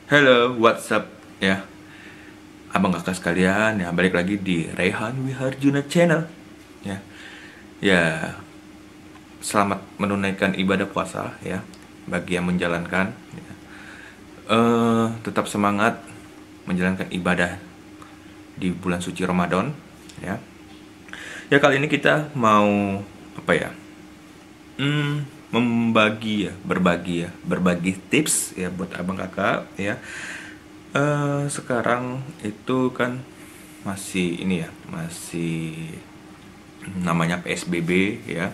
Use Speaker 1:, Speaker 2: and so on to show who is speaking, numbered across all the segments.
Speaker 1: Hello, what's up ya, abang kakak sekalian ya, balik lagi di Raihan Wiharjuna Channel ya. Ya, selamat menunaikan ibadah puasa ya bagi yang menjalankan ya. Tetap semangat menjalankan ibadah di bulan suci Ramadan ya. Ya, kali ini kita mau apa ya? Berbagi tips ya buat abang kakak ya. Sekarang itu kan masih ini ya, masih namanya PSBB ya.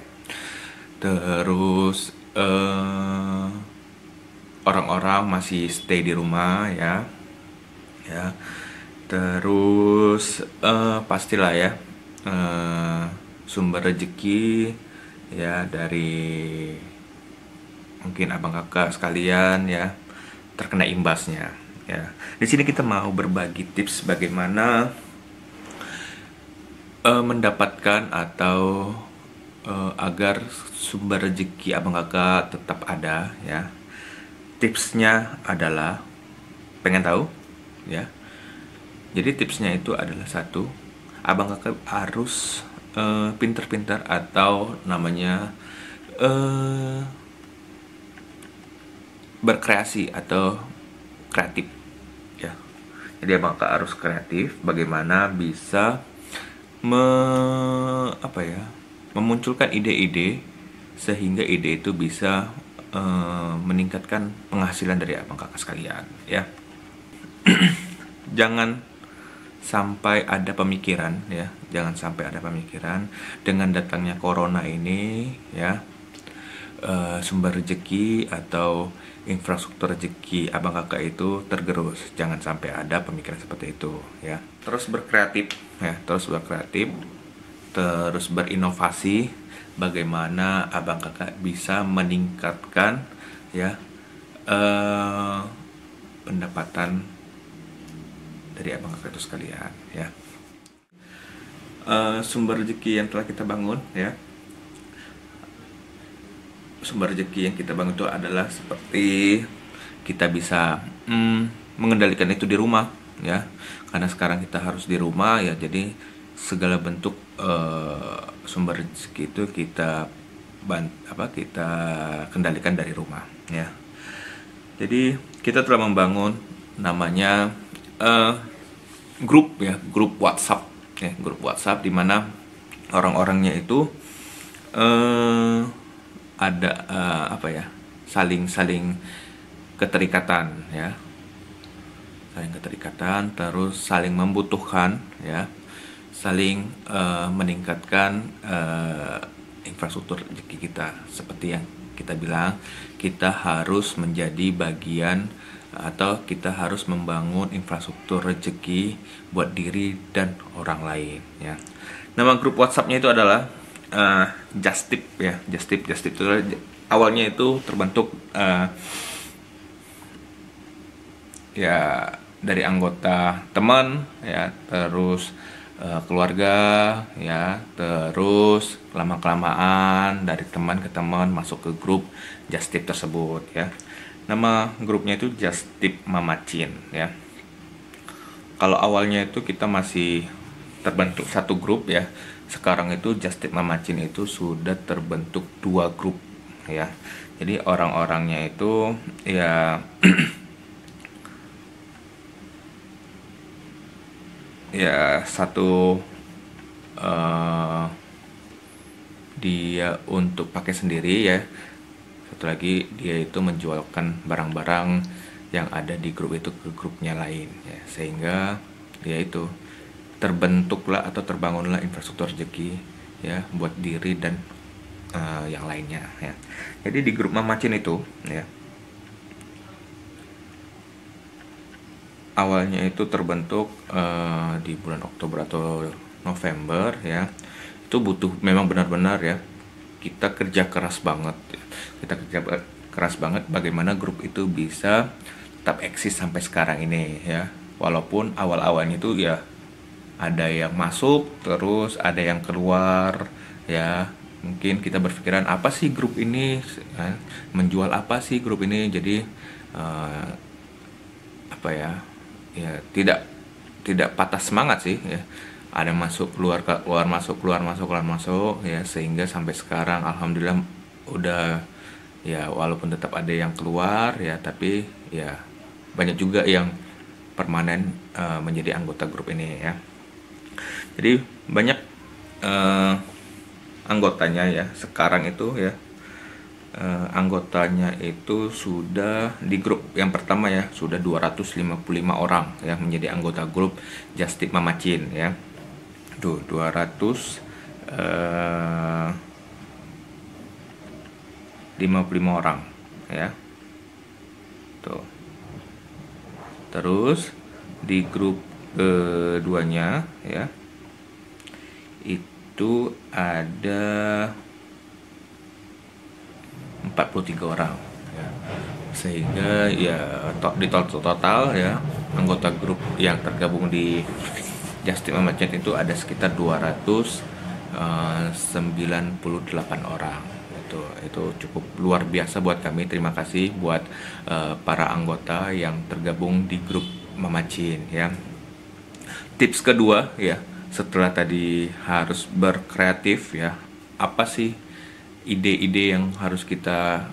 Speaker 1: Terus orang-orang masih stay di rumah ya. Ya. Terus pastilah ya, sumber rezeki ya dari mungkin abang kakak sekalian ya terkena imbasnya ya. Di sini kita mau berbagi tips bagaimana mendapatkan atau agar sumber rezeki abang kakak tetap ada ya. Tipsnya adalah, pengen tahu ya? Jadi tipsnya itu adalah satu, abang kakak harus pinter-pinter atau namanya berkreasi atau kreatif ya. Jadi abang kakak harus kreatif bagaimana bisa memunculkan ide-ide sehingga ide itu bisa meningkatkan penghasilan dari abang kakak sekalian ya. Jangan sampai ada pemikiran ya, jangan sampai ada pemikiran dengan datangnya corona ini ya, sumber rezeki atau infrastruktur rezeki abang kakak itu tergerus. Jangan sampai ada pemikiran seperti itu ya. Terus berkreatif ya, terus berkreatif, terus berinovasi bagaimana abang kakak bisa meningkatkan ya pendapatan dari abang kakak itu sekalian ya. Sumber rezeki yang telah kita bangun ya, sumber rezeki yang kita bangun itu adalah seperti kita bisa mengendalikan itu di rumah ya, karena sekarang kita harus di rumah ya. Jadi segala bentuk sumber rezeki itu kita kita kendalikan dari rumah ya. Jadi kita telah membangun namanya grup ya, grup WhatsApp ya, grup WhatsApp di mana orang-orangnya itu ada saling keterikatan ya, saling keterikatan, terus saling membutuhkan ya, saling meningkatkan infrastruktur rezeki kita. Seperti yang kita bilang, kita harus menjadi bagian atau kita harus membangun infrastruktur rezeki buat diri dan orang lain ya. Nama grup WhatsApp-nya itu adalah Just Tip ya. Just Tip itu awalnya itu terbentuk ya dari anggota teman ya, terus keluarga ya, terus lama-kelamaan dari teman ke teman masuk ke grup Just Tip tersebut ya. Nama grupnya itu Just Tip Mamacin ya. Kalau awalnya itu kita masih terbentuk satu grup ya, sekarang itu Just Tip Mamacin itu sudah terbentuk 2 grup ya. Jadi orang-orangnya itu ya ya satu dia untuk pakai sendiri ya, satu lagi dia itu menjualkan barang-barang yang ada di grup itu ke grupnya lain ya, sehingga dia itu terbentuklah atau terbangunlah infrastruktur rezeki ya buat diri dan yang lainnya ya. Jadi di grup Mamacin itu ya, awalnya itu terbentuk di bulan Oktober atau November ya. Itu butuh memang benar-benar ya, kita kerja keras banget ya. Kita kerja keras banget bagaimana grup itu bisa tetap eksis sampai sekarang ini ya. Walaupun awal-awalnya itu ya ada yang masuk terus ada yang keluar ya. Mungkin kita berpikiran apa sih grup ini, menjual apa sih grup ini. Jadi apa ya, ya tidak patah semangat sih ya. Ada masuk keluar keluar masuk keluar masuk keluar masuk ya, sehingga sampai sekarang alhamdulillah udah ya, walaupun tetap ada yang keluar ya, tapi ya banyak juga yang permanen menjadi anggota grup ini ya. Jadi banyak anggotanya ya sekarang itu ya. Anggotanya itu sudah di grup yang pertama ya, sudah 255 orang yang menjadi anggota grup Just Tip Mamacin ya. Tuh 255 orang ya. Tuh. Terus di grup keduanya ya, itu ada 43 orang ya. Sehingga ya di total ya anggota grup yang tergabung di Just Tip Mamacin itu ada sekitar 298 orang. Itu cukup luar biasa buat kami. Terima kasih buat para anggota yang tergabung di grup Mamacin ya. Tips kedua ya, setelah tadi harus berkreatif ya, apa sih ide-ide yang harus kita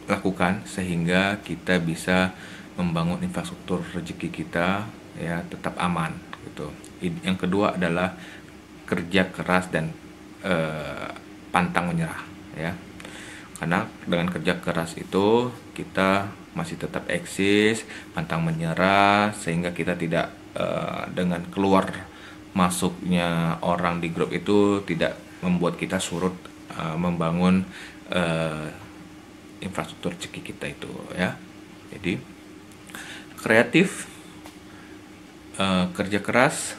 Speaker 1: lakukan sehingga kita bisa membangun infrastruktur rezeki kita ya tetap aman gitu. Yang kedua adalah kerja keras dan pantang menyerah ya. Karena dengan kerja keras itu kita masih tetap eksis, pantang menyerah, sehingga kita tidak dengan keluar masuknya orang di grup itu tidak membuat kita surut membangun infrastruktur rezeki kita itu ya. Jadi kreatif, kerja keras,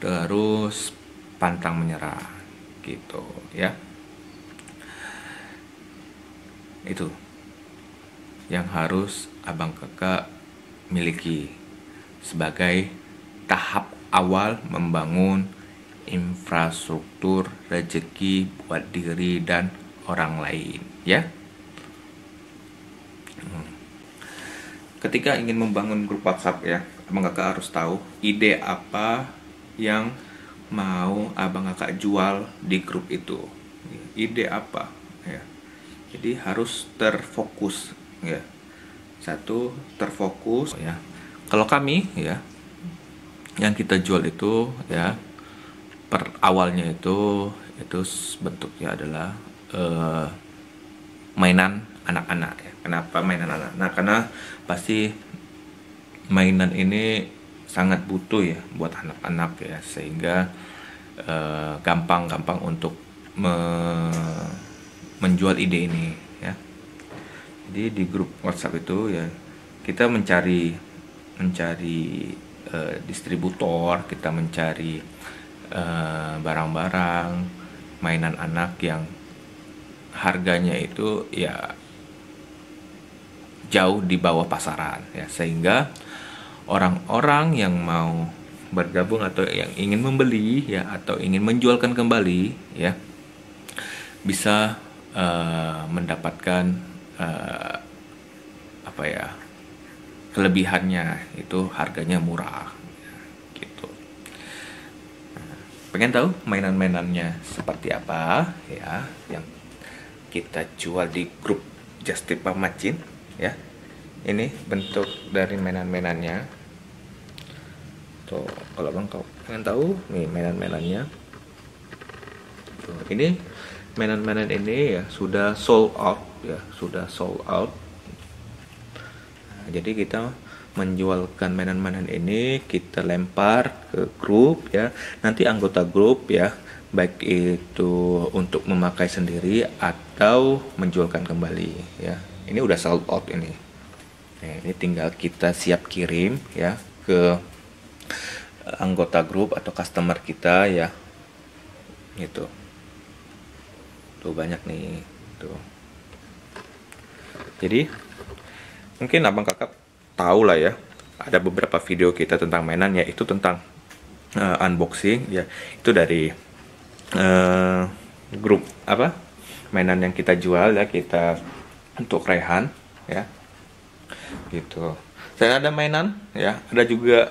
Speaker 1: terus pantang menyerah gitu ya. Itu yang harus abang kakak miliki sebagai tahap awal membangun infrastruktur rezeki buat diri dan orang lain ya. Ketika ingin membangun grup WhatsApp ya, abang kakak harus tahu ide apa yang mau abang kakak jual di grup itu. Ide apa ya. Jadi harus terfokus ya. Satu, terfokus ya. Kalau kami ya, yang kita jual itu ya, per awalnya itu bentuknya adalah mainan anak-anak ya. Kenapa mainan anak-anak? Karena pasti mainan ini sangat butuh ya buat anak-anak ya, sehingga gampang untuk menjual ide ini ya. Jadi di grup WhatsApp itu ya kita mencari distributor, kita mencari barang-barang mainan anak yang harganya itu ya jauh di bawah pasaran ya, sehingga orang-orang yang mau bergabung atau yang ingin membeli ya atau ingin menjualkan kembali ya bisa mendapatkan apa ya, kelebihannya itu harganya murah gitu. Pengen tahu mainan-mainannya seperti apa ya yang kita jual di grup Just Tip Mamacin ya. Ini bentuk dari mainan-mainannya tuh. Kalau abang pengen tahu nih mainan-mainannya tuh, ini mainan-mainan ini ya sudah sold out ya, sudah sold out. Nah, jadi kita menjualkan mainan-mainan ini, kita lempar ke grup ya. Nanti anggota grup ya, baik itu untuk memakai sendiri atau menjualkan kembali ya. Ini udah sold out ini. Nah, ini tinggal kita siap kirim ya ke anggota grup atau customer kita ya. Gitu. Tuh banyak nih tuh. Jadi mungkin abang kakak tahu lah ya, ada beberapa video kita tentang mainan ya, itu tentang unboxing ya, itu dari grup apa mainan yang kita jual ya, kita untuk Rehan ya. gitu. Selain ada mainan ya, ada juga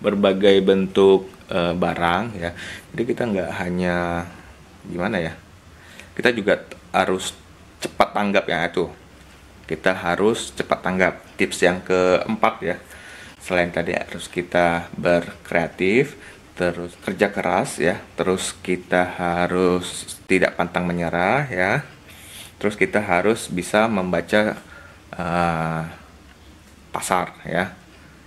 Speaker 1: berbagai bentuk barang ya. Jadi kita nggak hanya gimana ya, kita juga harus cepat tanggap ya itu. Kita harus cepat tanggap. Tips yang keempat ya, selain tadi harus kita berkreatif, terus kerja keras ya, terus kita harus tidak pantang menyerah ya, terus kita harus bisa membaca pasar ya.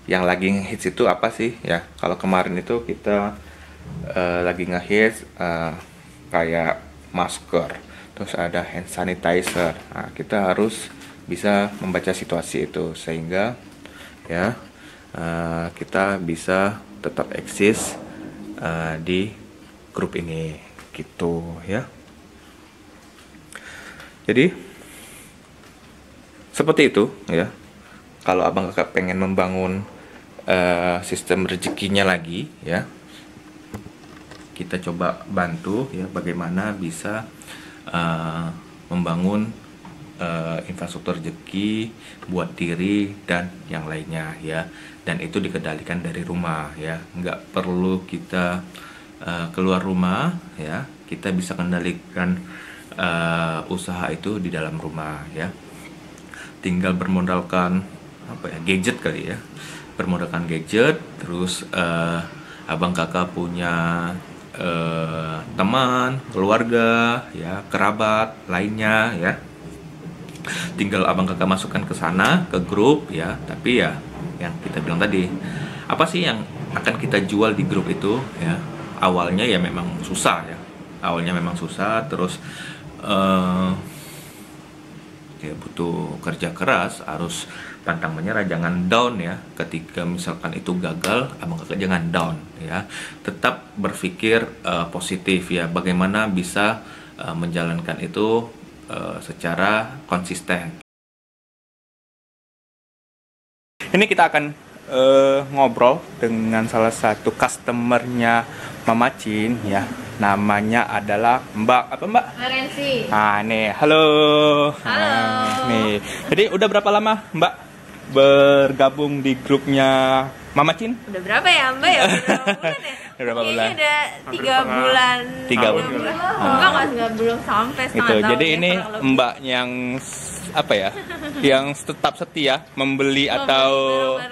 Speaker 1: Yang lagi ngehits itu apa sih ya? Kalau kemarin itu kita lagi ngehits kayak masker, terus ada hand sanitizer. Nah, kita harus bisa membaca situasi itu sehingga ya kita bisa tetap eksis di grup ini gitu ya. Jadi seperti itu ya. Kalau abang kakak pengen membangun sistem rezekinya lagi ya, kita coba bantu ya bagaimana bisa membangun infrastruktur rezeki buat diri dan yang lainnya ya. Dan itu dikendalikan dari rumah ya, nggak perlu kita keluar rumah ya, kita bisa kendalikan usaha itu di dalam rumah ya. Tinggal bermodalkan apa ya, gadget kali ya, bermodalkan gadget, terus abang kakak punya teman, keluarga ya, kerabat lainnya ya, tinggal abang kakak masukkan ke sana, ke grup ya. Tapi ya yang kita bilang tadi, apa sih yang akan kita jual di grup itu ya, awalnya ya memang susah ya, awalnya memang susah, terus ya butuh kerja keras, harus pantang menyerah, jangan down ya. Ketika misalkan itu gagal, abang kakak jangan down ya, tetap berpikir positif ya, bagaimana bisa menjalankan itu secara konsisten.
Speaker 2: Ini kita akan ngobrol dengan salah satu customernya Mama Chin ya. Namanya adalah Mbak apa Mbak?
Speaker 3: Rensi.
Speaker 2: Ah nih, halo.
Speaker 3: Halo.
Speaker 2: Nih, jadi udah berapa lama Mbak bergabung di grupnya Mama Chin?
Speaker 3: Udah berapa ya Mbak ya? Udah berapa bulan ya?
Speaker 2: Udah berapa
Speaker 3: Kayaknya
Speaker 2: bulan?
Speaker 3: udah 3 bulan.
Speaker 2: 3 bulan.
Speaker 3: Enggak belum sampai setengah
Speaker 2: Gitu.
Speaker 3: tahun.
Speaker 2: Jadi
Speaker 3: ya,
Speaker 2: ini
Speaker 3: kurang lebih.
Speaker 2: Mbak yang apa ya? Yang tetap setia membeli atau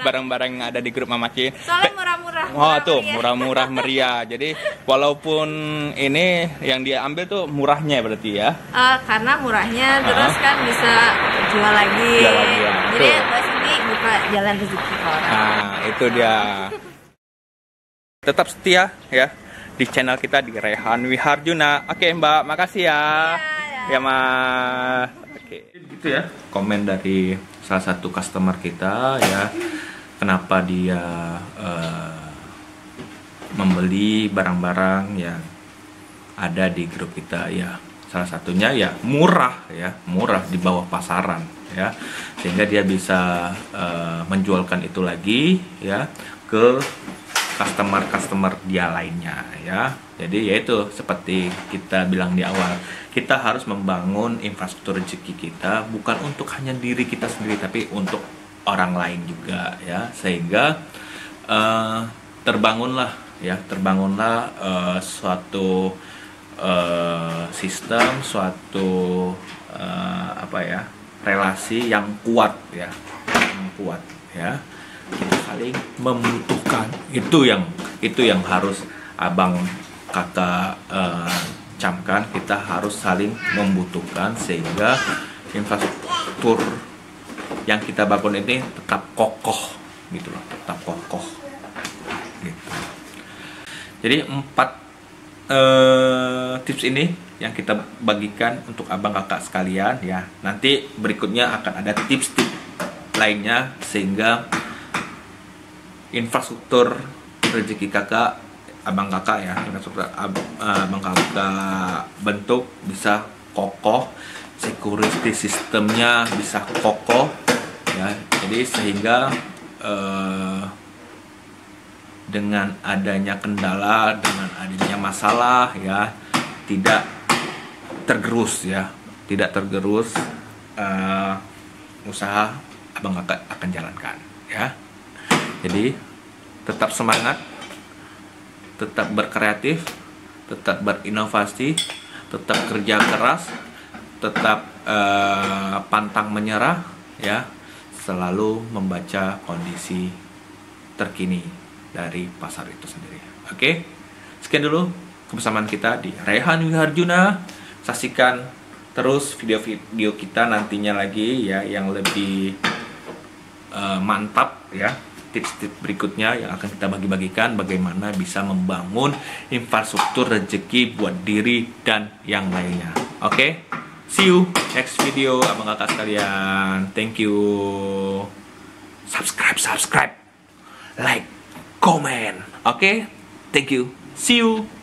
Speaker 2: barang-barang yang ada di grup Mama Chin.
Speaker 3: Soalnya murah-murah.
Speaker 2: Oh tuh
Speaker 3: meriah.
Speaker 2: murah-murah meriah. Jadi walaupun ini yang dia ambil tuh murahnya berarti ya.
Speaker 3: Karena murahnya terus kan bisa jual lagi.
Speaker 2: Jual lagi, ya.
Speaker 3: Jadi
Speaker 2: Betul.
Speaker 3: Mbak sini buka jalan rezeki ke orang.
Speaker 2: Nah itu dia. Tetap setia ya di channel kita di Rehan Wiharjuna. Oke Mbak, makasih ya. Ya Mas. Oke.
Speaker 1: Gitu ya, komen dari salah satu customer kita ya, kenapa dia membeli barang-barang yang ada di grup kita ya. Salah satunya ya murah ya, murah di bawah pasaran ya, sehingga dia bisa menjualkan itu lagi ya ke customer dia lainnya ya. Jadi yaitu seperti kita bilang di awal, kita harus membangun infrastruktur rezeki kita bukan untuk hanya diri kita sendiri, tapi untuk orang lain juga ya, sehingga terbangunlah suatu sistem, suatu relasi yang kuat ya, kita saling membutuhkan. Itu yang harus abang kakak camkan, kita harus saling membutuhkan sehingga infrastruktur yang kita bangun ini tetap kokoh gitu loh, tetap kokoh gitu. Jadi 4 tips ini yang kita bagikan untuk abang kakak sekalian ya. Nanti berikutnya akan ada tips-tips lainnya sehingga infrastruktur rezeki kakak, abang kakak ya, infrastruktur abang kakak bentuk bisa kokoh, security sistemnya bisa kokoh ya. Jadi sehingga dengan adanya kendala, dengan adanya masalah ya, tidak tergerus usaha abang akan jalankan ya. Jadi tetap semangat, tetap berkreatif, tetap berinovasi, tetap kerja keras, tetap pantang menyerah ya, selalu membaca kondisi terkini dari pasar itu sendiri. Oke, sekian dulu kebersamaan kita di Rehan Wiharjuna. Saksikan terus video-video kita nantinya lagi ya, yang lebih mantap ya, tips-tips berikutnya yang akan kita bagi-bagikan bagaimana bisa membangun infrastruktur rezeki buat diri dan yang lainnya. Oke, see you next video abang kakak sekalian. Thank you. Subscribe, like, comment. Oke, thank you. See you.